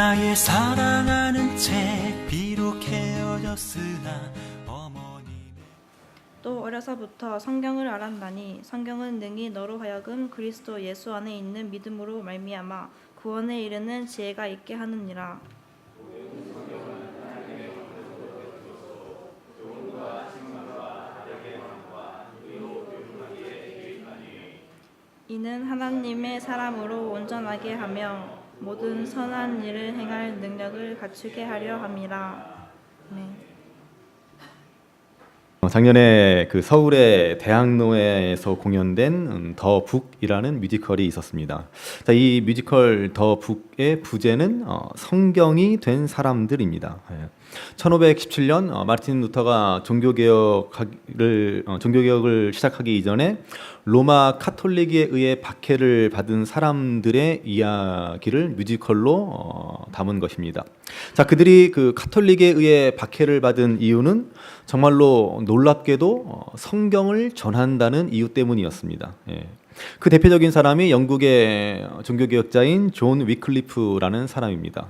나의 사랑하는 채 비록 헤어졌으나 어머니. 또 어려서부터 성경을 알았나니 성경은 능히 너로 하여금 그리스도 예수 안에 있는 믿음으로 말미암아 구원에 이르는 지혜가 있게 하느니라. 이는 하나님의 사람으로 온전하게 하며 모든 선한 일을 행할 능력을 갖추게 하려 함이라. 아멘. 작년에 그 서울의 대학로에서 공연된 더 북이라는 뮤지컬이 있었습니다. 자, 이 뮤지컬 더 북의 부제는 성경이 된 사람들입니다. 1517년 마르틴 루터가 종교개혁을 시작하기 이전에 로마 카톨릭에 의해 박해를 받은 사람들의 이야기를 뮤지컬로 담은 것입니다. 자, 그들이 그 카톨릭에 의해 박해를 받은 이유는 정말로 놀랍게도 성경을 전한다는 이유 때문이었습니다. 그 대표적인 사람이 영국의 종교개혁자인 존 위클리프라는 사람입니다.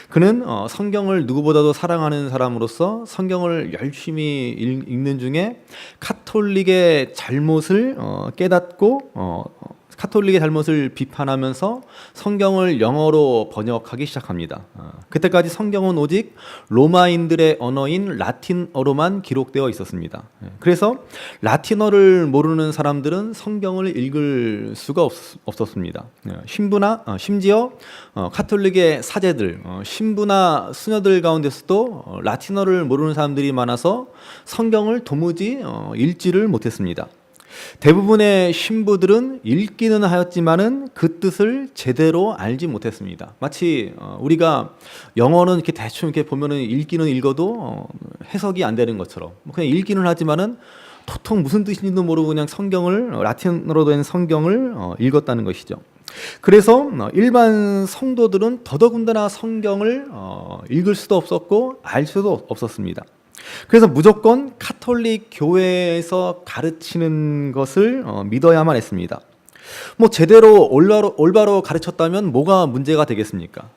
그는 성경을 누구보다도 사랑하는 사람으로서 성경을 열심히 읽는 중에 카톨릭의 잘못을 깨닫고 카톨릭의 잘못을 비판하면서 성경을 영어로 번역하기 시작합니다. 그때까지 성경은 오직 로마인들의 언어인 라틴어로만 기록되어 있었습니다. 그래서 라틴어를 모르는 사람들은 성경을 읽을 수가 없었습니다. 심지어 카톨릭의 사제들, 신부나 수녀들 가운데서도 라틴어를 모르는 사람들이 많아서 성경을 도무지 읽지를 못했습니다. 대부분의 신부들은 읽기는 하였지만은 그 뜻을 제대로 알지 못했습니다. 마치 우리가 영어는 이렇게 대충 이렇게 보면은 읽기는 읽어도 해석이 안 되는 것처럼 그냥 읽기는 하지만은 도통 무슨 뜻인지도 모르고 그냥 성경을 라틴어로 된 성경을 읽었다는 것이죠. 그래서 일반 성도들은 더더군다나 성경을 읽을 수도 없었고 알 수도 없었습니다. 그래서 무조건 카톨릭 교회에서 가르치는 것을 믿어야만 했습니다. 뭐 제대로 올바로 가르쳤다면 뭐가 문제가 되겠습니까?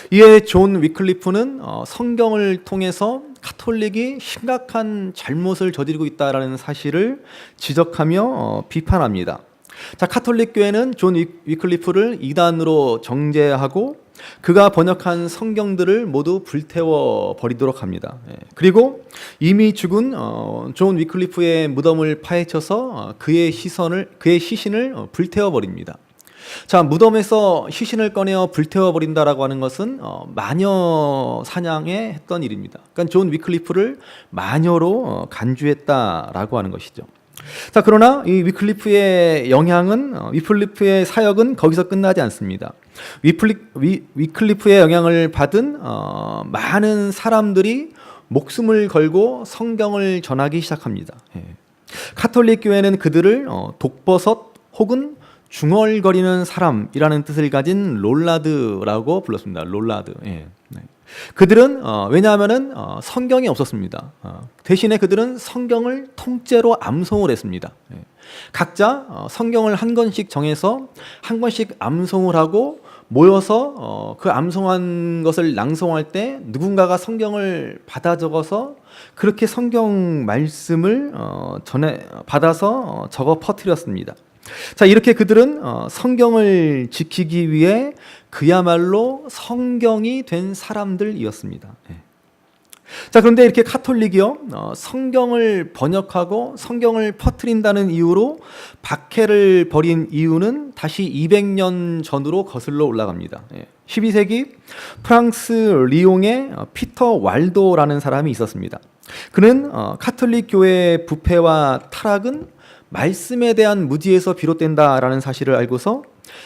이에 존 위클리프는 성경을 통해서 카톨릭이 심각한 잘못을 저지르고 있다는 사실을 지적하며 비판합니다. 자, 카톨릭 교회는 존 위클리프를 이단으로 정죄하고 그가 번역한 성경들을 모두 불태워 버리도록 합니다. 그리고 이미 죽은 존 위클리프의 무덤을 파헤쳐서 그의 시신을 불태워 버립니다. 자, 무덤에서 시신을 꺼내어 불태워 버린다라고 하는 것은 마녀 사냥에 했던 일입니다. 그러니까 존 위클리프를 마녀로 간주했다라고 하는 것이죠. 자, 그러나 이 위클리프의 사역은 거기서 끝나지 않습니다. 위클리프의 영향을 받은 많은 사람들이 목숨을 걸고 성경을 전하기 시작합니다. 카톨릭 교회는 그들을 독버섯 혹은 중얼거리는 사람이라는 뜻을 가진 롤라드라고 불렀습니다. 롤라드. 그들은 왜냐하면은 성경이 없었습니다. 대신에 그들은 성경을 통째로 암송을 했습니다. 각자 성경을 한 권씩 정해서 한 권씩 암송을 하고 모여서 그 암송한 것을 낭송할 때 누군가가 성경을 받아 적어서 그렇게 성경 말씀을 받아서 적어 퍼뜨렸습니다. 자, 이렇게 그들은 성경을 지키기 위해 그야말로 성경이 된 사람들이었습니다. 자, 그런데 이렇게 카톨릭이요, 성경을 번역하고 성경을 퍼뜨린다는 이유로 박해를 벌인 이유는 다시 200년 전으로 거슬러 올라갑니다. 12세기 프랑스 리옹에 피터 왈도라는 사람이 있었습니다. 그는 카톨릭 교회의 부패와 타락은 말씀에 대한 무지에서 비롯된다라는 사실을 알고서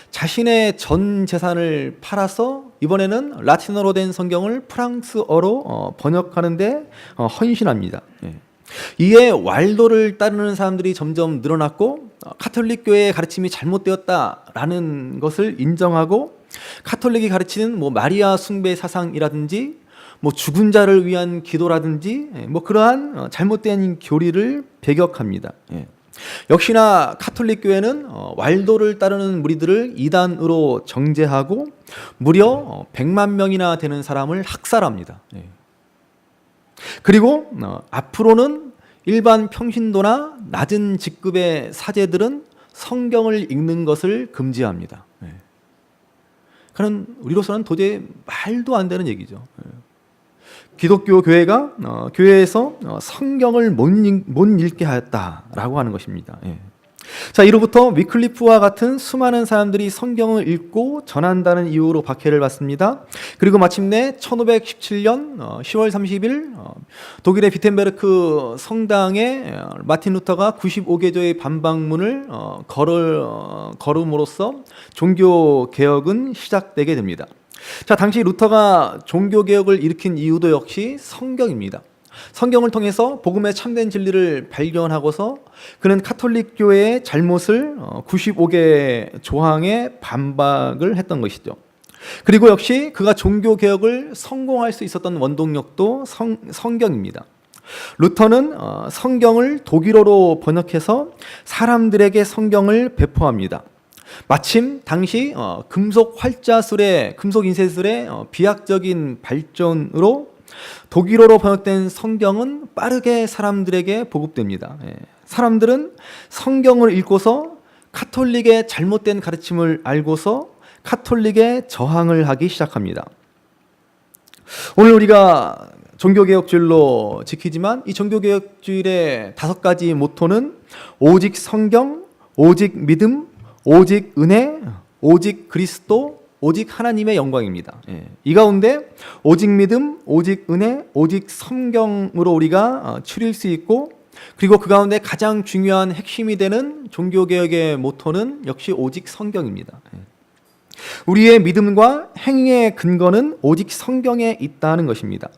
자신의 전 재산을 팔아서 이번에는 라틴어로 된 성경을 프랑스어로 번역하는데 헌신합니다. 이에 왈도를 따르는 사람들이 점점 늘어났고 카톨릭 교회의 가르침이 잘못되었다라는 것을 인정하고 카톨릭이 가르치는 마리아 숭배 사상이라든지 죽은 자를 위한 기도라든지 그러한 잘못된 교리를 배격합니다. 역시나 카톨릭 교회는 왈도를 따르는 무리들을 이단으로 정죄하고 무려 100만 명이나 되는 사람을 학살합니다. 예. 그리고 앞으로는 일반 평신도나 낮은 직급의 사제들은 성경을 읽는 것을 금지합니다. 예. 그런 우리로서는 도저히 말도 안 되는 얘기죠. 예. 기독교 교회가 교회에서 성경을 못 읽게 하였다라고 하는 것입니다. 예. 자, 이로부터 위클리프와 같은 수많은 사람들이 성경을 읽고 전한다는 이유로 박해를 받습니다. 그리고 마침내 1517년 10월 30일 독일의 비텐베르크 성당에 마틴 루터가 95개조의 반박문을 걸음으로써 종교 개혁은 시작되게 됩니다. 자, 당시 루터가 종교 개혁을 일으킨 이유도 역시 성경입니다. 성경을 통해서 복음의 참된 진리를 발견하고서 그는 카톨릭 교회의 잘못을 95개 조항에 반박을 했던 것이죠. 그리고 역시 그가 종교 개혁을 성공할 수 있었던 원동력도 성경입니다. 루터는 성경을 독일어로 번역해서 사람들에게 성경을 배포합니다. 마침 당시 금속 활자술의 금속 인쇄술의 비약적인 발전으로 독일어로 번역된 성경은 빠르게 사람들에게 보급됩니다. 사람들은 성경을 읽고서 카톨릭의 잘못된 가르침을 알고서 카톨릭에 저항을 하기 시작합니다. 오늘 우리가 종교개혁주일로 지키지만 이 종교개혁주일의 5가지 모토는 오직 성경, 오직 믿음, 오직 은혜, 오직 그리스도, 오직 하나님의 영광입니다. 이 가운데 오직 믿음, 오직 은혜, 오직 성경으로 우리가 추릴 수 있고, 그리고 그 가운데 가장 중요한 핵심이 되는 종교개혁의 모토는 역시 오직 성경입니다. 우리의 믿음과 행위의 근거는 오직 성경에 있다는 것입니다.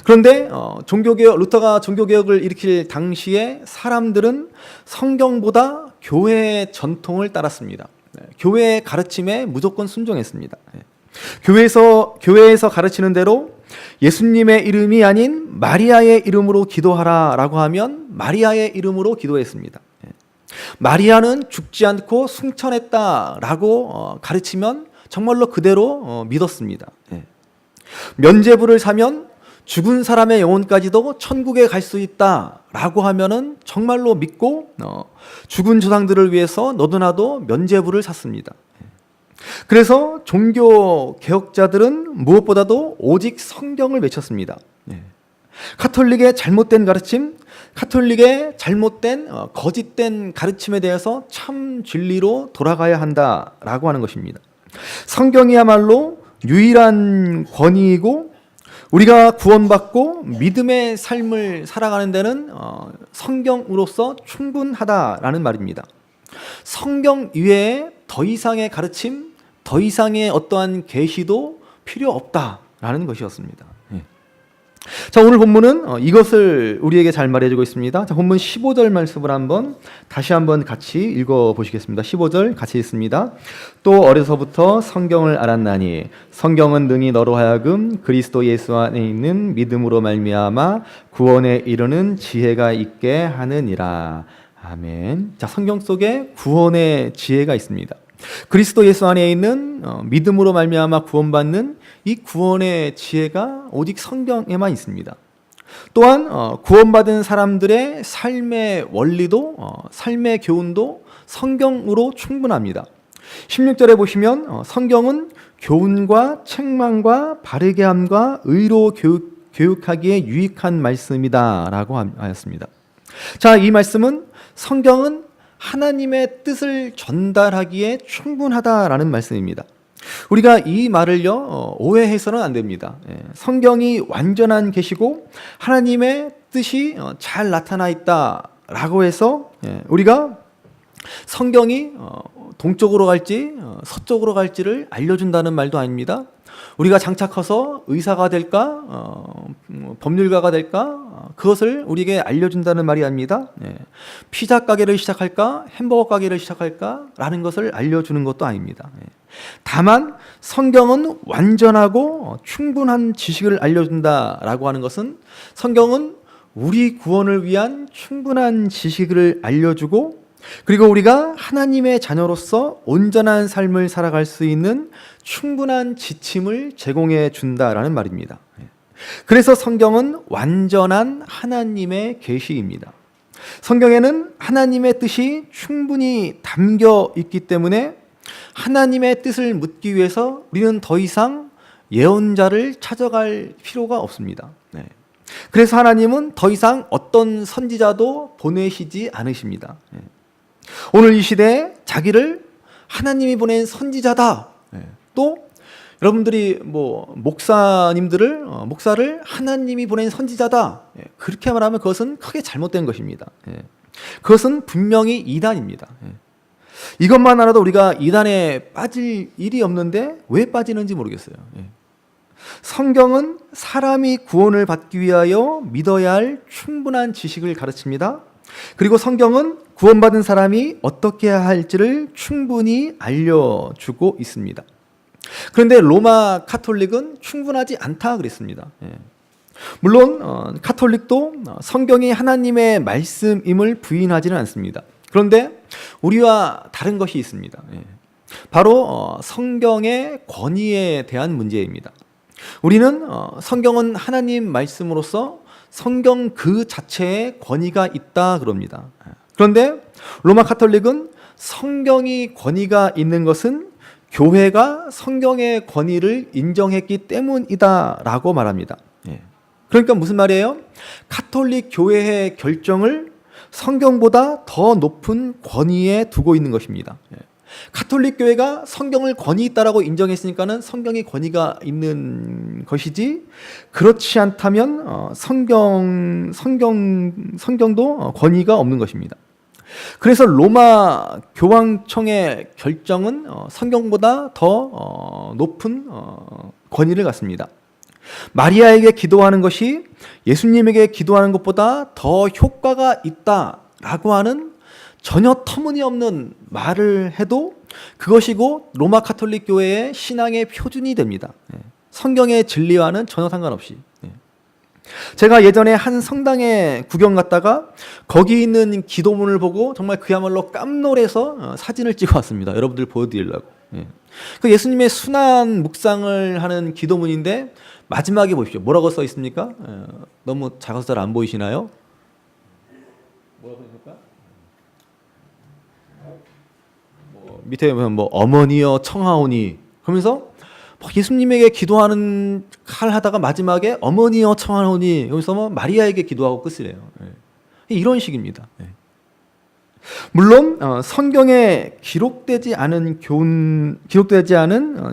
그런데 루터가 종교개혁을 일으킬 당시에 사람들은 성경보다 교회의 전통을 따랐습니다. 교회의 가르침에 무조건 순종했습니다. 교회에서 가르치는 대로 예수님의 이름이 아닌 마리아의 이름으로 기도하라라고 하면 마리아의 이름으로 기도했습니다. 마리아는 죽지 않고 승천했다라고 가르치면 정말로 그대로 믿었습니다. 면죄부를 사면 죽은 사람의 영혼까지도 천국에 갈 수 있다라고 하면은 정말로 믿고 죽은 조상들을 위해서 너도나도 면죄부를 샀습니다. 그래서 종교 개혁자들은 무엇보다도 오직 성경을 외쳤습니다. 카톨릭의 잘못된 가르침, 카톨릭의 잘못된 거짓된 가르침에 대해서 참 진리로 돌아가야 한다라고 하는 것입니다. 성경이야말로 유일한 권위이고 우리가 구원받고 믿음의 삶을 살아가는 데는 성경으로서 충분하다라는 말입니다. 성경 이외에 더 이상의 가르침, 더 이상의 어떠한 계시도 필요 없다라는 것이었습니다. 자, 오늘 본문은 이것을 우리에게 잘 말해주고 있습니다. 자, 본문 15절 말씀을 다시 한번 같이 읽어보시겠습니다. 15절 같이 읽습니다. 또 어려서부터 성경을 알았나니 성경은 능히 너로 하여금 그리스도 예수 안에 있는 믿음으로 말미암아 구원에 이르는 지혜가 있게 하느니라. 아멘. 자, 성경 속에 구원의 지혜가 있습니다. 그리스도 예수 안에 있는 믿음으로 말미암아 구원받는 이 구원의 지혜가 오직 성경에만 있습니다. 또한 구원받은 사람들의 삶의 원리도 삶의 교훈도 성경으로 충분합니다. 16절에 보시면 성경은 교훈과 책망과 바르게 함과 의로 교육하기에 유익한 말씀이다 라고 하였습니다. 자, 이 말씀은 성경은 하나님의 뜻을 전달하기에 충분하다라는 말씀입니다. 우리가 이 말을요 오해해서는 안 됩니다. 성경이 완전한 계시고 하나님의 뜻이 잘 나타나 있다라고 해서 우리가 성경이 동쪽으로 갈지 서쪽으로 갈지를 알려준다는 말도 아닙니다. 우리가 장차 커서 의사가 될까 법률가가 될까 그것을 우리에게 알려준다는 말이 아닙니다. 피자 가게를 시작할까 햄버거 가게를 시작할까 라는 것을 알려주는 것도 아닙니다. 다만 성경은 완전하고 충분한 지식을 알려준다라고 하는 것은 성경은 우리 구원을 위한 충분한 지식을 알려주고 그리고 우리가 하나님의 자녀로서 온전한 삶을 살아갈 수 있는 충분한 지침을 제공해 준다라는 말입니다. 그래서 성경은 완전한 하나님의 계시입니다. 성경에는 하나님의 뜻이 충분히 담겨 있기 때문에 하나님의 뜻을 묻기 위해서 우리는 더 이상 예언자를 찾아갈 필요가 없습니다. 그래서 하나님은 더 이상 어떤 선지자도 보내시지 않으십니다. 오늘 이 시대에 자기를 하나님이 보낸 선지자다. 또 여러분들이 목사를 하나님이 보낸 선지자다. 그렇게 말하면 그것은 크게 잘못된 것입니다. 그것은 분명히 이단입니다. 이것만 알아도 우리가 이단에 빠질 일이 없는데 왜 빠지는지 모르겠어요. 성경은 사람이 구원을 받기 위하여 믿어야 할 충분한 지식을 가르칩니다. 그리고 성경은 구원받은 사람이 어떻게 해야 할지를 충분히 알려주고 있습니다. 그런데 로마 카톨릭은 충분하지 않다 그랬습니다. 물론 카톨릭도 성경이 하나님의 말씀임을 부인하지는 않습니다. 그런데 우리와 다른 것이 있습니다. 바로 성경의 권위에 대한 문제입니다. 우리는 성경은 하나님 말씀으로서 성경 그 자체에 권위가 있다 그럽니다. 그런데 로마 카톨릭은 성경이 권위가 있는 것은 교회가 성경의 권위를 인정했기 때문이다라고 말합니다. 그러니까 무슨 말이에요? 카톨릭 교회의 결정을 성경보다 더 높은 권위에 두고 있는 것입니다. 카톨릭 교회가 성경을 권위 있다라고 인정했으니까는 성경이 권위가 있는 것이지, 그렇지 않다면 성경도 권위가 없는 것입니다. 그래서 로마 교황청의 결정은 성경보다 더 높은 권위를 갖습니다. 마리아에게 기도하는 것이 예수님에게 기도하는 것보다 더 효과가 있다라고 하는 전혀 터무니없는 말을 해도 그것이고 로마 카톨릭 교회의 신앙의 표준이 됩니다. 성경의 진리와는 전혀 상관없이. 제가 예전에 한 성당에 구경 갔다가 거기 있는 기도문을 보고 정말 그야말로 깜놀해서 사진을 찍어 왔습니다. 여러분들 보여드리려고. 그 예수님의 순환 묵상을 하는 기도문인데 마지막에 보십시오. 뭐라고 써 있습니까? 너무 작아서 잘 안 보이시나요? 뭐라고 있습니까? 밑에 보면 어머니여 청하오니, 그러면서 예수님에게 기도하는 하다가 마지막에 어머니여 청하오니, 여기서 마리아에게 기도하고 끝이래요. 이런 식입니다. 물론 성경에 기록되지 않은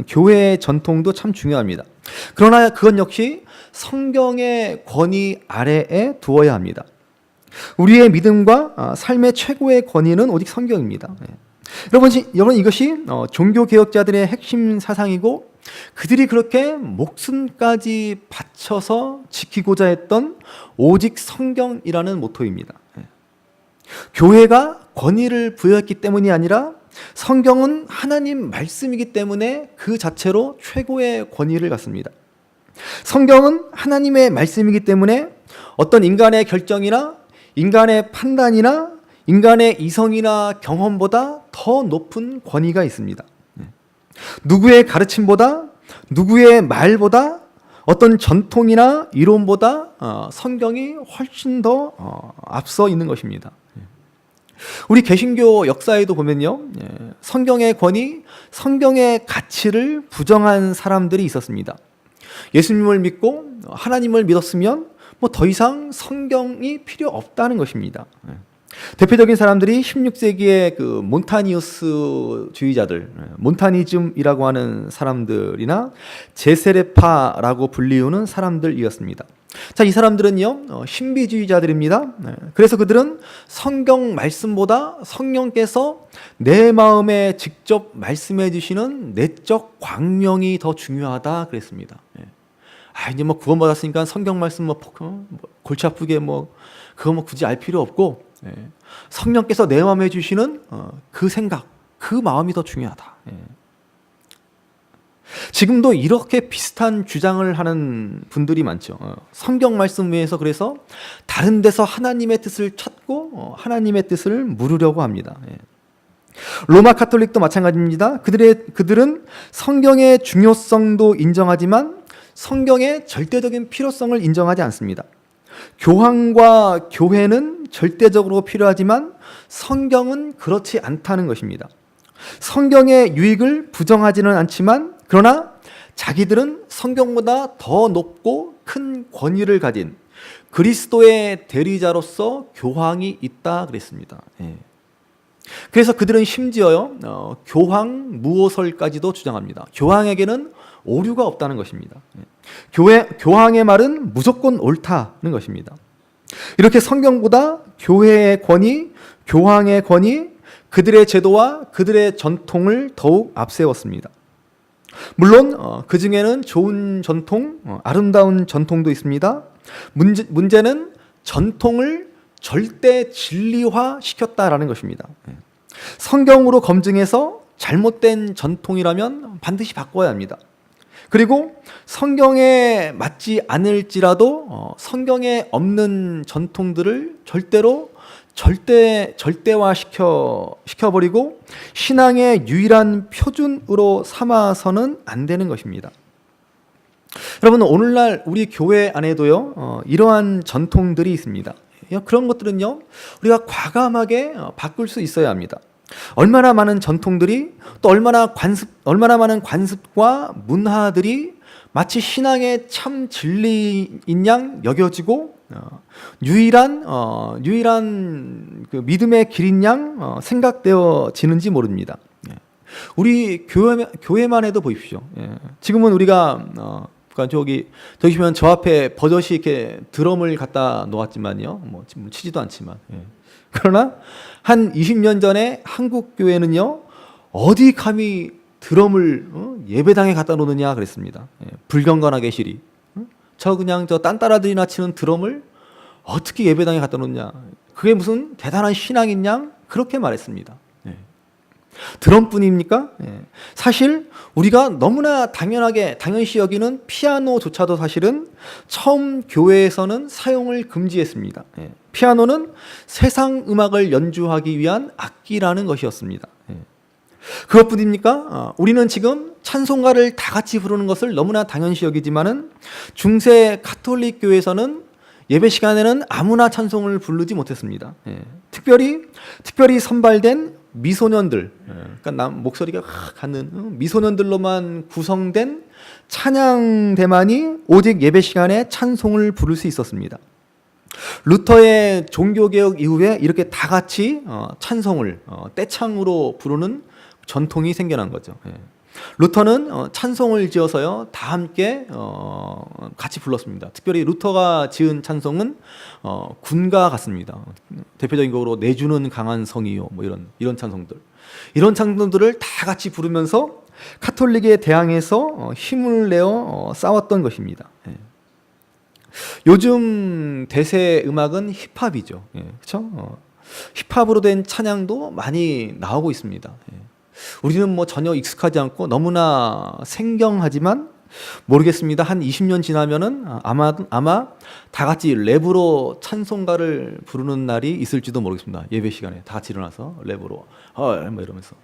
교회의 전통도 참 중요합니다. 그러나 그건 역시 성경의 권위 아래에 두어야 합니다. 우리의 믿음과 삶의 최고의 권위는 오직 성경입니다. 여러분, 이것이 종교개혁자들의 핵심 사상이고 그들이 그렇게 목숨까지 바쳐서 지키고자 했던 오직 성경이라는 모토입니다. 교회가 권위를 부여했기 때문이 아니라 성경은 하나님 말씀이기 때문에 그 자체로 최고의 권위를 갖습니다. 성경은 하나님의 말씀이기 때문에 어떤 인간의 결정이나 인간의 판단이나 인간의 이성이나 경험보다 더 높은 권위가 있습니다. 누구의 가르침보다, 누구의 말보다, 어떤 전통이나 이론보다 성경이 훨씬 더 앞서 있는 것입니다. 우리 개신교 역사에도 보면요, 성경의 권위, 성경의 가치를 부정한 사람들이 있었습니다. 예수님을 믿고 하나님을 믿었으면 더 이상 성경이 필요 없다는 것입니다. 대표적인 사람들이 16세기의 그 몬타니우스주의자들, 몬타니즘이라고 하는 사람들이나 제세례파라고 불리우는 사람들이었습니다. 자, 이 사람들은요, 신비주의자들입니다. 그래서 그들은 성경 말씀보다 성령께서 내 마음에 직접 말씀해 주시는 내적 광명이 더 중요하다 그랬습니다. 이제 구원받았으니까 성경 말씀 골치 아프게 그거 굳이 알 필요 없고, 성령께서 내 마음에 주시는 그 생각, 그 마음이 더 중요하다. 지금도 이렇게 비슷한 주장을 하는 분들이 많죠. 성경 말씀 외에서 그래서 다른 데서 하나님의 뜻을 찾고 하나님의 뜻을 물으려고 합니다. 예. 로마 카톨릭도 마찬가지입니다. 그들은 성경의 중요성도 인정하지만 성경의 절대적인 필요성을 인정하지 않습니다. 교황과 교회는 절대적으로 필요하지만 성경은 그렇지 않다는 것입니다. 성경의 유익을 부정하지는 않지만 그러나 자기들은 성경보다 더 높고 큰 권위를 가진 그리스도의 대리자로서 교황이 있다 그랬습니다. 예. 그래서 그들은 심지어요 교황 무오설까지도 주장합니다. 교황에게는 오류가 없다는 것입니다. 교황의 말은 무조건 옳다는 것입니다. 이렇게 성경보다 교회의 권위, 교황의 권위, 그들의 제도와 그들의 전통을 더욱 앞세웠습니다. 물론 그 중에는 좋은 전통, 아름다운 전통도 있습니다. 문제는 전통을 절대 진리화 시켰다라는 것입니다. 성경으로 검증해서 잘못된 전통이라면 반드시 바꿔야 합니다. 그리고 성경에 맞지 않을지라도 성경에 없는 전통들을 절대화 시켜버리고 신앙의 유일한 표준으로 삼아서는 안 되는 것입니다. 여러분, 오늘날 우리 교회 안에도요 이러한 전통들이 있습니다. 그런 것들은요 우리가 과감하게 바꿀 수 있어야 합니다. 얼마나 많은 전통들이 또 얼마나 많은 관습과 문화들이 마치 신앙의 참 진리인 양 여겨지고 유일한 그 믿음의 길인 양 생각되어지는지 모릅니다. 우리 교회만 해도 보십시오. 지금은 우리가 그러니까 저기 보시면 저 앞에 버젓이 이렇게 드럼을 갖다 놓았지만요, 뭐 치지도 않지만. 그러나 한 20년 전에 한국 교회는요 어디 감히 드럼을 예배당에 갖다 놓느냐 그랬습니다. 불경건하게 계시리. 저 딴따라들이나 치는 드럼을 어떻게 예배당에 갖다 놓냐. 그게 무슨 대단한 신앙인 양 그렇게 말했습니다. 드럼뿐입니까? 사실 우리가 너무나 당연시 여기는 피아노조차도 사실은 처음 교회에서는 사용을 금지했습니다. 피아노는 세상 음악을 연주하기 위한 악기라는 것이었습니다. 그것뿐입니까? 우리는 지금 찬송가를 다 같이 부르는 것을 너무나 당연시 여기지만은 중세 가톨릭 교회에서는 예배 시간에는 아무나 찬송을 부르지 못했습니다. 특별히 선발된 미소년들, 그러니까 목소리가 갖는 미소년들로만 구성된 찬양대만이 오직 예배 시간에 찬송을 부를 수 있었습니다. 루터의 종교개혁 이후에 이렇게 다 같이 찬송을 떼창으로 부르는 전통이 생겨난 거죠. 루터는 찬송을 지어서요 다 함께 같이 불렀습니다. 특별히 루터가 지은 찬송은 군가 같습니다. 대표적으로 내주는 강한 성이요 뭐 이런 찬송들을 다 같이 부르면서 카톨릭에 대항해서 힘을 내어 싸웠던 것입니다. 요즘 대세 음악은 힙합이죠. 그렇죠? 힙합으로 된 찬양도 많이 나오고 있습니다. 우리는 뭐 전혀 익숙하지 않고 너무나 생경하지만 모르겠습니다. 한 20년 지나면은 아마 다 같이 랩으로 찬송가를 부르는 날이 있을지도 모르겠습니다. 예배 시간에 다 같이 일어나서 랩으로 뭐 이러면서.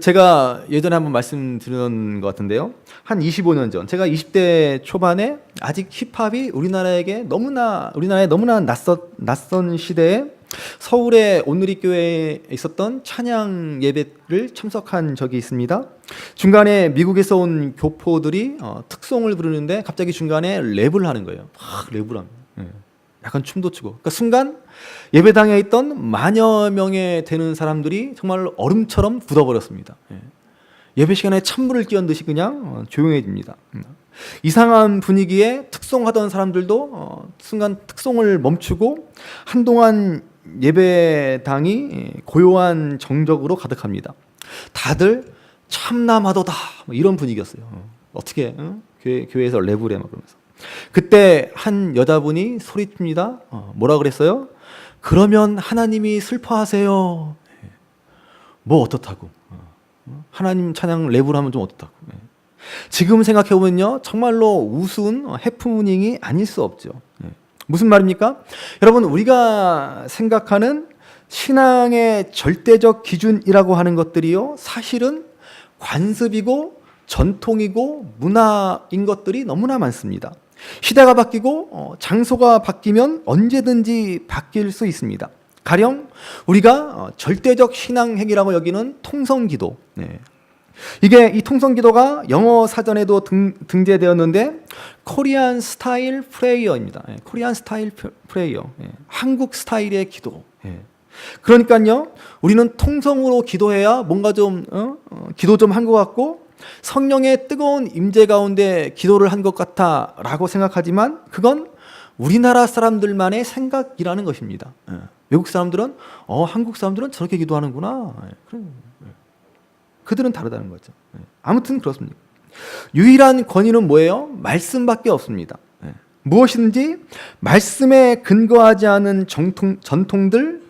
제가 예전에 한번 말씀드린 것 같은데요. 한 25년 전, 제가 20대 초반에 아직 힙합이 우리나라에 너무나 낯선 시대에 서울의 온누리교회에 있었던 찬양 예배를 참석한 적이 있습니다. 중간에 미국에서 온 교포들이 특송을 부르는데 갑자기 중간에 랩을 하는 거예요. 랩을 합니다. 약간 춤도 추고. 그러니까 순간 예배당에 있던 만여 명에 되는 사람들이 정말 얼음처럼 굳어버렸습니다. 예배 시간에 찬물을 끼얹듯이 그냥 조용해집니다. 이상한 분위기에 특송하던 사람들도 순간 특송을 멈추고 한동안 예배당이 고요한 정적으로 가득합니다. 다들 참남하도다 뭐 이런 분위기였어요. 어떻게 교회에서 랩을 해 막 그러면서. 그때 한 여자분이 소리칩니다. 뭐라 그랬어요? 그러면 하나님이 슬퍼하세요. 뭐 어떻다고? 하나님 찬양 랩으로 하면 좀 어떻다고. 지금 생각해 보면요, 정말로 우스운 해프닝이 아닐 수 없죠. 무슨 말입니까? 여러분, 우리가 생각하는 신앙의 절대적 기준이라고 하는 것들이요, 사실은 관습이고 전통이고 문화인 것들이 너무나 많습니다. 시대가 바뀌고 장소가 바뀌면 언제든지 바뀔 수 있습니다. 가령 우리가 절대적 신앙행위라고 여기는 통성기도. 이게 이 통성기도가 영어 사전에도 등재되었는데 코리안 스타일 프레이어입니다. 코리안 스타일 프레이어. 한국 스타일의 기도. 그러니까요, 우리는 통성으로 기도해야 뭔가 좀 기도 좀 한 것 같고 성령의 뜨거운 임재 가운데 기도를 한 것 같다라고 생각하지만 그건 우리나라 사람들만의 생각이라는 것입니다. 외국 사람들은 한국 사람들은 저렇게 기도하는구나. 그들은 다르다는 거죠. 아무튼 그렇습니다. 유일한 권위는 뭐예요? 말씀밖에 없습니다. 무엇이든지 말씀에 근거하지 않은 전통들,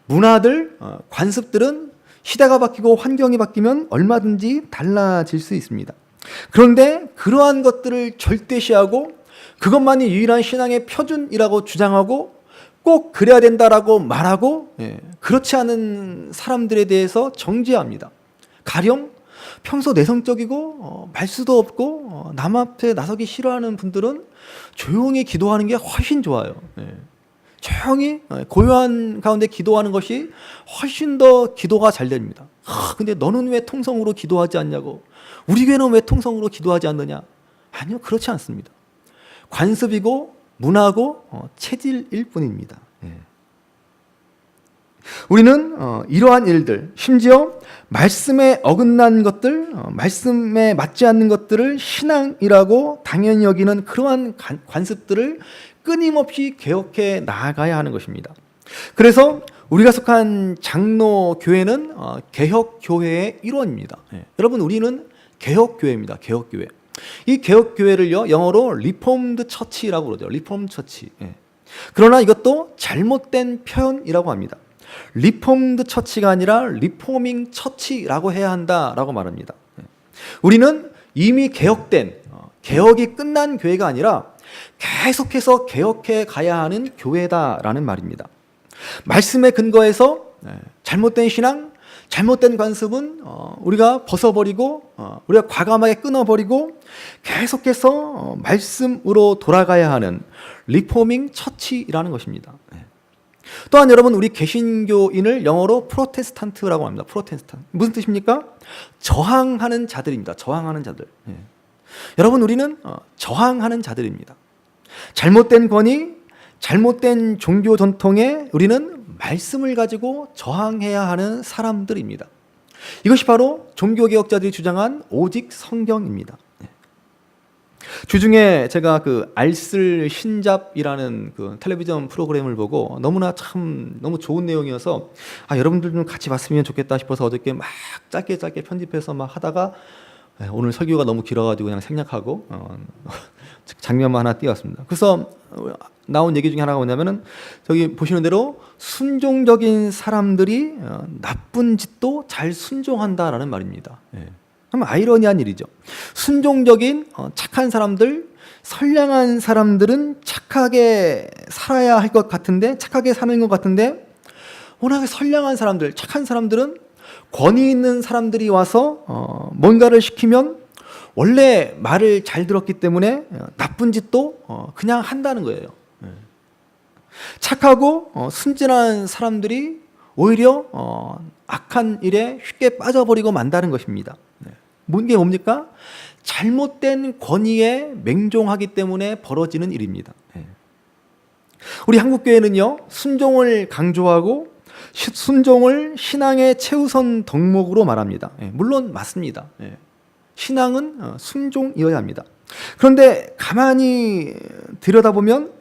문화들, 관습들은 시대가 바뀌고 환경이 바뀌면 얼마든지 달라질 수 있습니다. 그런데 그러한 것들을 절대시하고 그것만이 유일한 신앙의 표준이라고 주장하고 꼭 그래야 된다라고 말하고 그렇지 않은 사람들에 대해서 정죄합니다. 가령 평소 내성적이고 말수도 없고 남 앞에 나서기 싫어하는 분들은 조용히 기도하는 게 훨씬 좋아요. 조용히 고요한 가운데 기도하는 것이 훨씬 더 기도가 잘 됩니다. 근데 너는 왜 통성으로 기도하지 않냐고. 우리 교회는 왜 통성으로 기도하지 않느냐. 아니요, 그렇지 않습니다. 관습이고 문화고 체질일 뿐입니다. 우리는 이러한 일들, 심지어 말씀에 어긋난 것들, 말씀에 맞지 않는 것들을 신앙이라고 당연히 여기는 그러한 관습들을 끊임없이 개혁해 나아가야 하는 것입니다. 그래서 우리가 속한 장로교회는 개혁교회의 일원입니다. 여러분, 우리는 개혁교회입니다. 개혁교회. 이 개혁교회를요, 영어로 리폼드 처치라고 그러죠. 리폼 처치. 그러나 이것도 잘못된 표현이라고 합니다. 리폼드 처치가 아니라 리포밍 처치라고 해야 한다라고 말합니다. 우리는 이미 개혁된, 개혁이 끝난 교회가 아니라 계속해서 개혁해 가야 하는 교회다라는 말입니다. 말씀에 근거해서 잘못된 신앙, 잘못된 관습은 우리가 벗어버리고 우리가 과감하게 끊어버리고 계속해서 말씀으로 돌아가야 하는 리포밍 처치라는 것입니다. 또한 여러분, 우리 개신교인을 영어로 프로테스탄트라고 합니다. 프로테스탄트. 무슨 뜻입니까? 저항하는 자들입니다. 저항하는 자들. 여러분, 우리는 저항하는 자들입니다. 잘못된 권위, 잘못된 종교 전통에 우리는 말씀을 가지고 저항해야 하는 사람들입니다. 이것이 바로 종교개혁자들이 주장한 오직 성경입니다. 주중에 제가 그 알쓸 신잡이라는 그 텔레비전 프로그램을 보고 너무 좋은 내용이어서 여러분들 좀 같이 봤으면 좋겠다 싶어서 어저께 막 짧게 편집해서 막 하다가 오늘 설교가 너무 길어가지고 그냥 생략하고 장면만 하나 띄웠습니다. 그래서 나온 얘기 중에 하나가 뭐냐면은 저기 보시는 대로 순종적인 사람들이 나쁜 짓도 잘 순종한다라는 말입니다. 참 아이러니한 일이죠. 순종적인 착한 사람들, 선량한 사람들은 착하게 살아야 할 것 같은데, 착하게 사는 것 같은데, 워낙에 선량한 사람들, 착한 사람들은 권위 있는 사람들이 와서 뭔가를 시키면 원래 말을 잘 들었기 때문에 나쁜 짓도 그냥 한다는 거예요. 착하고 순진한 사람들이 오히려 악한 일에 쉽게 빠져버리고 만다는 것입니다. 이게 뭡니까? 잘못된 권위에 맹종하기 때문에 벌어지는 일입니다. 우리 한국교회는요, 순종을 강조하고 순종을 신앙의 최우선 덕목으로 말합니다. 물론 맞습니다. 신앙은 순종이어야 합니다. 그런데 가만히 들여다보면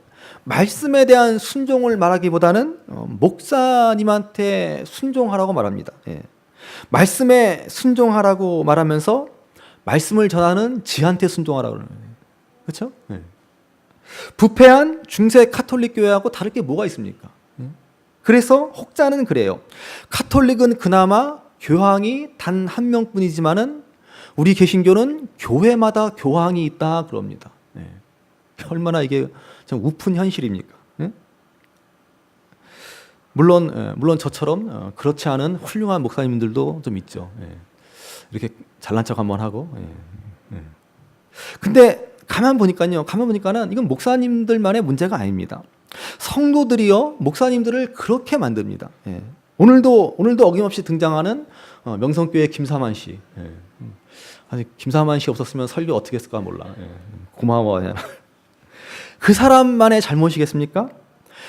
말씀에 대한 순종을 말하기보다는 목사님한테 순종하라고 말합니다. 말씀에 순종하라고 말하면서 말씀을 전하는 지한테 순종하라고 그러는 거예요. 그렇죠? 부패한 중세 카톨릭 교회하고 다를 게 뭐가 있습니까? 그래서 혹자는 그래요. 카톨릭은 그나마 교황이 단 한 명뿐이지만은 우리 개신교는 교회마다 교황이 있다 그럽니다. 예. 얼마나 이게 좀 우픈 현실입니까? 예? 물론 저처럼 그렇지 않은 훌륭한 목사님들도 좀 있죠. 예. 이렇게 잘난 척 한번 하고. 예. 예. 근데 가만 보니까는 이건 목사님들만의 문제가 아닙니다. 성도들이요 목사님들을 그렇게 만듭니다. 예. 오늘도 어김없이 등장하는 명성교회 김사만 씨. 예. 아니 김사만 씨 없었으면 설교 어떻게 했을까 몰라. 예. 고마워. 그 사람만의 잘못이겠습니까?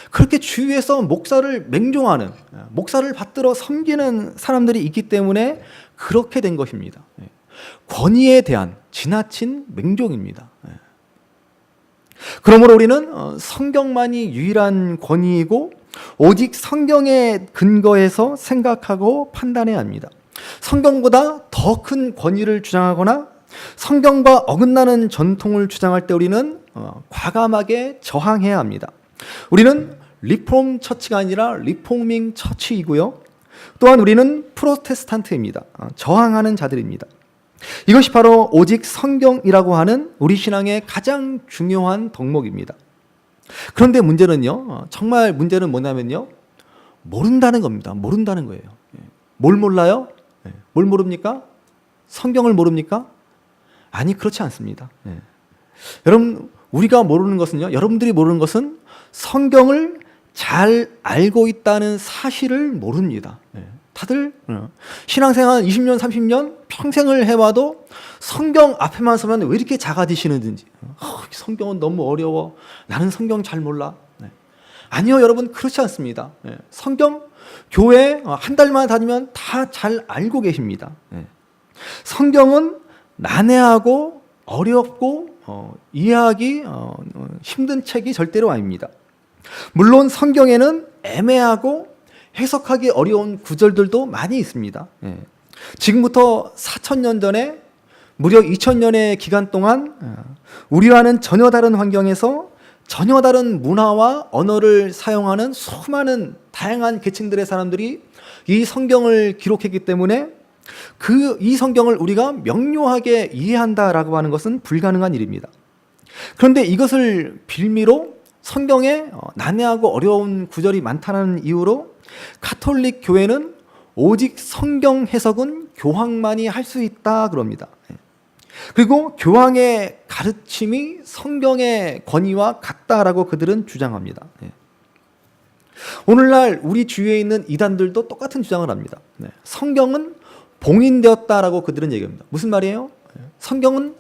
그렇게 주위에서 목사를 맹종하는, 목사를 받들어 섬기는 사람들이 있기 때문에 그렇게 된 것입니다. 예. 권위에 대한 지나친 맹종입니다. 예. 그러므로 우리는 성경만이 유일한 권위이고 오직 성경에 근거해서 생각하고 판단해야 합니다. 성경보다 더 큰 권위를 주장하거나 성경과 어긋나는 전통을 주장할 때 우리는 과감하게 저항해야 합니다. 우리는 리폼 처치가 아니라 리포밍 처치이고요. 또한 우리는 프로테스탄트입니다. 저항하는 자들입니다. 이것이 바로 오직 성경이라고 하는 우리 신앙의 가장 중요한 덕목입니다. 그런데 문제는요, 정말 문제는 뭐냐면요, 모른다는 겁니다. 모른다는 거예요. 뭘 몰라요? 뭘 모릅니까? 성경을 모릅니까? 아니, 그렇지 않습니다. 여러분, 우리가 모르는 것은요, 여러분들이 모르는 것은 성경을 잘 알고 있다는 사실을 모릅니다. 다들 신앙생활 20년, 30년 평생을 해와도 성경 앞에만 서면 왜 이렇게 작아지시는지, 성경은 너무 어려워, 나는 성경 잘 몰라. 아니요, 여러분, 그렇지 않습니다. 성경 교회 한 달만 다니면 다 잘 알고 계십니다. 성경은 난해하고 어렵고 이해하기 힘든 책이 절대로 아닙니다. 물론 성경에는 애매하고 해석하기 어려운 구절들도 많이 있습니다. 지금부터 4,000년 전에 무려 2,000년의 기간 동안 우리와는 전혀 다른 환경에서 전혀 다른 문화와 언어를 사용하는 수많은 다양한 계층들의 사람들이 이 성경을 기록했기 때문에 이 성경을 우리가 명료하게 이해한다라고 하는 것은 불가능한 일입니다. 그런데 이것을 빌미로 성경에 난해하고 어려운 구절이 많다는 이유로 가톨릭 교회는 오직 성경 해석은 교황만이 할 수 있다 그럽니다. 그리고 교황의 가르침이 성경의 권위와 같다라고 그들은 주장합니다. 오늘날 우리 주위에 있는 이단들도 똑같은 주장을 합니다. 성경은 봉인되었다라고 그들은 얘기합니다. 무슨 말이에요? 성경은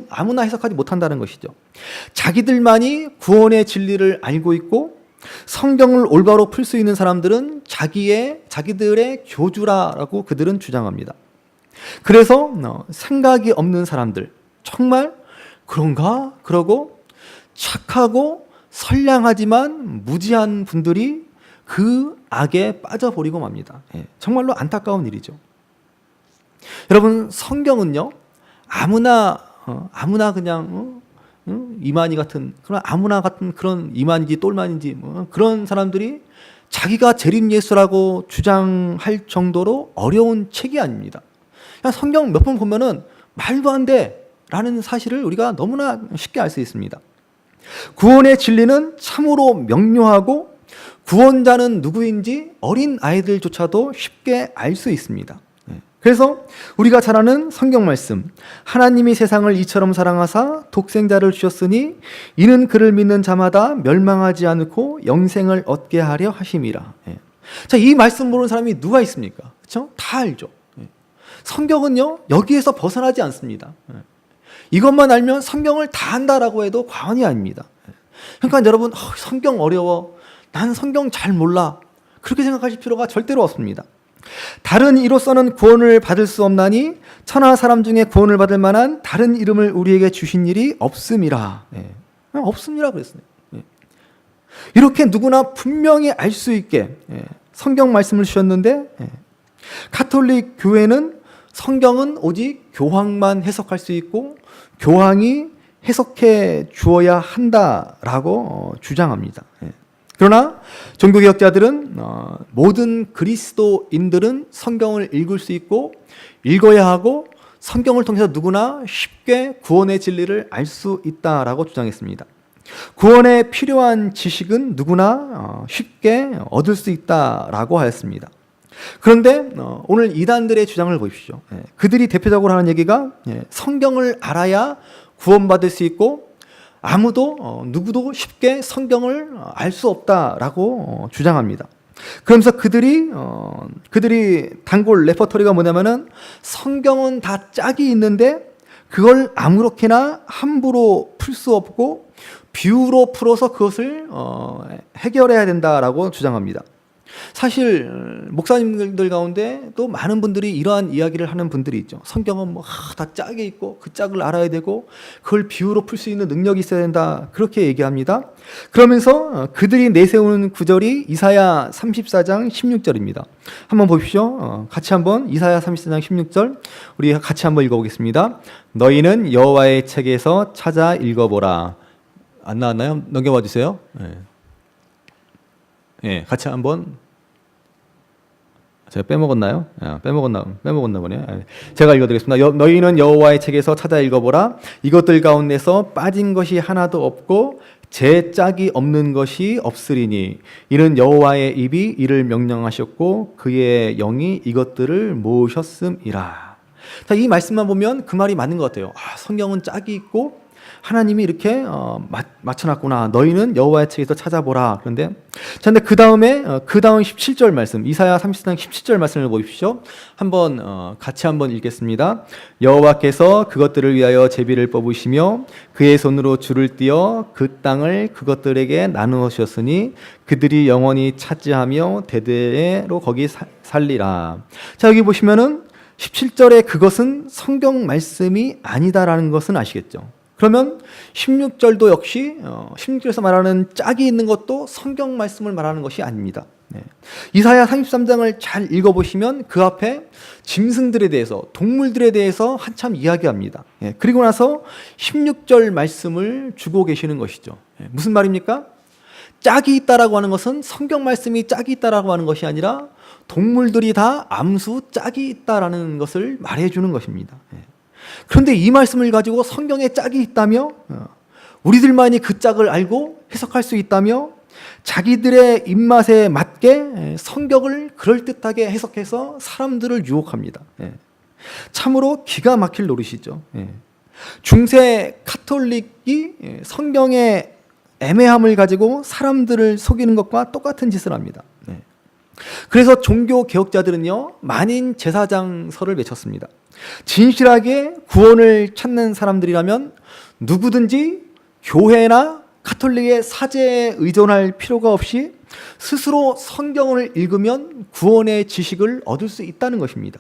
아무나 해석하지 못한다는 것이죠. 자기들만이 구원의 진리를 알고 있고 성경을 올바로 풀 수 있는 사람들은 자기들의 교주라고 그들은 주장합니다. 그래서 생각이 없는 사람들, 정말 그런가? 그러고 착하고 선량하지만 무지한 분들이 그 악에 빠져버리고 맙니다. 정말로 안타까운 일이죠. 여러분, 성경은요, 아무나 그냥 이만희 같은 그런 이만인지 똘만인지 그런 사람들이 자기가 재림 예수라고 주장할 정도로 어려운 책이 아닙니다. 그냥 성경 몇 번 보면은 말도 안 돼라는 사실을 우리가 너무나 쉽게 알 수 있습니다. 구원의 진리는 참으로 명료하고 구원자는 누구인지 어린 아이들조차도 쉽게 알 수 있습니다. 그래서 우리가 잘 아는 성경 말씀, 하나님이 세상을 이처럼 사랑하사 독생자를 주셨으니 이는 그를 믿는 자마다 멸망하지 않고 영생을 얻게 하려 하심이라. 자, 이 말씀 모르는 사람이 누가 있습니까? 그렇죠? 다 알죠. 성경은요, 여기에서 벗어나지 않습니다. 이것만 알면 성경을 다 안다라고 해도 과언이 아닙니다. 그러니까 여러분, 성경 어려워, 난 성경 잘 몰라, 그렇게 생각하실 필요가 절대로 없습니다. 다른 이로서는 구원을 받을 수 없나니 천하 사람 중에 구원을 받을 만한 다른 이름을 우리에게 주신 일이 없음이라. 없음이라 그랬어요. 이렇게 누구나 분명히 알 수 있게 성경 말씀을 주셨는데, 가톨릭 교회는 성경은 오직 교황만 해석할 수 있고 교황이 해석해 주어야 한다라고 주장합니다. 그러나 종교개혁자들은 모든 그리스도인들은 성경을 읽을 수 있고 읽어야 하고 성경을 통해서 누구나 쉽게 구원의 진리를 알 수 있다라고 주장했습니다. 구원에 필요한 지식은 누구나 쉽게 얻을 수 있다라고 하였습니다. 그런데 오늘 이단들의 주장을 보십시오. 그들이 대표적으로 하는 얘기가 성경을 알아야 구원받을 수 있고 아무도 누구도 쉽게 성경을 알 수 없다라고 주장합니다. 그러면서 그들이 단골 레퍼토리가 뭐냐면은 성경은 다 짝이 있는데 그걸 아무렇게나 함부로 풀 수 없고 비유로 풀어서 그것을 해결해야 된다라고 주장합니다. 사실 목사님들 가운데 또 많은 분들이 이러한 이야기를 하는 분들이 있죠. 성경은 뭐 다 짝이 있고 그 짝을 알아야 되고 그걸 비유로 풀 수 있는 능력이 있어야 된다, 그렇게 얘기합니다. 그러면서 그들이 내세우는 구절이 이사야 34장 16절입니다. 한번 보십시오. 같이 한번 이사야 34장 16절 우리 같이 한번 읽어보겠습니다. 너희는 여호와의 책에서 찾아 읽어보라. 안 나왔나요? 넘겨봐 주세요. 네, 같이 한번. 제가 빼먹었나요? 빼먹었나 보네요. 제가 읽어드리겠습니다. 너희는 여호와의 책에서 찾아 읽어보라. 이것들 가운데서 빠진 것이 하나도 없고 제 짝이 없는 것이 없으리니 이는 여호와의 입이 이를 명령하셨고 그의 영이 이것들을 모으셨음이라. 자, 이 말씀만 보면 그 말이 맞는 것 같아요. 성경은 짝이 있고 하나님이 이렇게 맞춰놨구나. 너희는 여호와의 책에서 찾아보라. 그런데 그 다음 17절 말씀, 이사야 34장 17절 말씀을 보십시오. 한번 같이 한번 읽겠습니다. 여호와께서 그것들을 위하여 제비를 뽑으시며 그의 손으로 줄을 띄어 그 땅을 그것들에게 나누셨으니 그들이 영원히 차지하며 대대로 거기 살리라. 자, 여기 보시면은 17절에 그것은 성경 말씀이 아니다라는 것은 아시겠죠? 그러면 16절도 역시 16절에서 말하는 짝이 있는 것도 성경 말씀을 말하는 것이 아닙니다. 이사야 33장을 잘 읽어보시면 그 앞에 짐승들에 대해서, 동물들에 대해서 한참 이야기합니다. 그리고 나서 16절 말씀을 주고 계시는 것이죠. 무슨 말입니까? 짝이 있다라고 하는 것은 성경 말씀이 짝이 있다라고 하는 것이 아니라 동물들이 다 암수 짝이 있다라는 것을 말해주는 것입니다. 그런데 이 말씀을 가지고 성경에 짝이 있다며, 우리들만이 그 짝을 알고 해석할 수 있다며, 자기들의 입맛에 맞게 성경을 그럴듯하게 해석해서 사람들을 유혹합니다. 참으로 기가 막힐 노릇이죠. 중세 카톨릭이 성경의 애매함을 가지고 사람들을 속이는 것과 똑같은 짓을 합니다. 그래서 종교 개혁자들은요, 만인 제사장서를 외쳤습니다. 진실하게 구원을 찾는 사람들이라면 누구든지 교회나 카톨릭의 사제에 의존할 필요가 없이 스스로 성경을 읽으면 구원의 지식을 얻을 수 있다는 것입니다.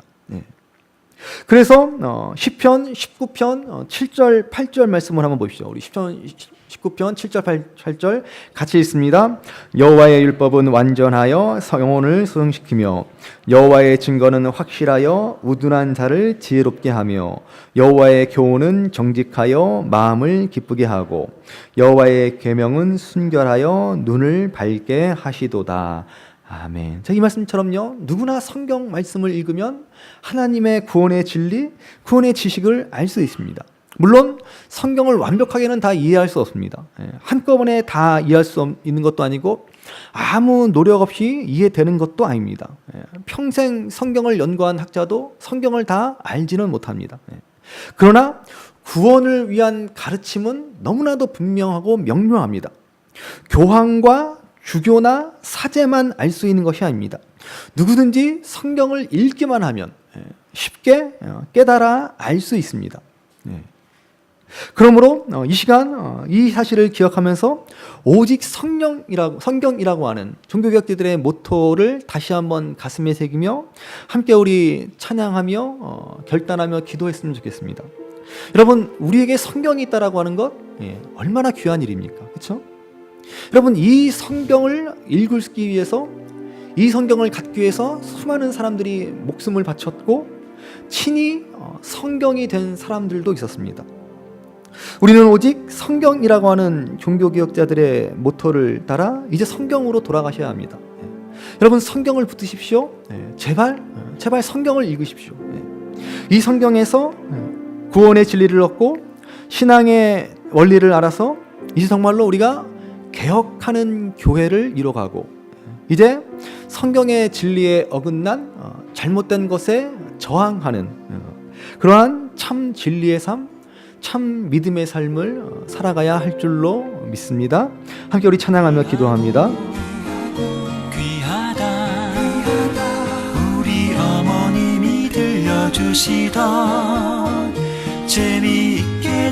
그래서 시편 19편 7절 8절 말씀을 한번 보십시오. 우리 시편 19편 7절 8절 같이 읽습니다. 여호와의 율법은 완전하여 영혼을 소생시키며 여호와의 증거는 확실하여 우둔한 자를 지혜롭게 하며 여호와의 교훈은 정직하여 마음을 기쁘게 하고 여호와의 계명은 순결하여 눈을 밝게 하시도다. 아멘. 자, 이 말씀처럼요, 누구나 성경 말씀을 읽으면 하나님의 구원의 진리, 구원의 지식을 알 수 있습니다. 물론 성경을 완벽하게는 다 이해할 수 없습니다. 한꺼번에 다 이해할 수 있는 것도 아니고 아무 노력 없이 이해되는 것도 아닙니다. 평생 성경을 연구한 학자도 성경을 다 알지는 못합니다. 그러나 구원을 위한 가르침은 너무나도 분명하고 명료합니다. 교황과 주교나 사제만 알 수 있는 것이 아닙니다. 누구든지 성경을 읽기만 하면 쉽게 깨달아 알 수 있습니다. 그러므로 이 시간 이 사실을 기억하면서 오직 성경이라고 하는 종교개혁자들의 모토를 다시 한번 가슴에 새기며 함께 우리 찬양하며 결단하며 기도했으면 좋겠습니다. 여러분, 우리에게 성경이 있다라고 하는 것 얼마나 귀한 일입니까? 그렇죠? 여러분, 이 성경을 읽기 위해서, 이 성경을 갖기 위해서 수많은 사람들이 목숨을 바쳤고 친히 성경이 된 사람들도 있었습니다. 우리는 오직 성경이라고 하는 종교개혁자들의 모토를 따라 이제 성경으로 돌아가셔야 합니다. 여러분 성경을 붙드십시오. 제발 성경을 읽으십시오. 이 성경에서 구원의 진리를 얻고 신앙의 원리를 알아서 이제 정말로 우리가 개혁하는 교회를 이뤄가고 이제 성경의 진리에 어긋난 잘못된 것에 저항하는 그러한 참 진리의 삶, 참 믿음의 삶을 살아가야 할 줄로 믿습니다. 함께 우리 찬양하며 기도합니다. 귀하다 우리 어머님이 들려주시던 재미있게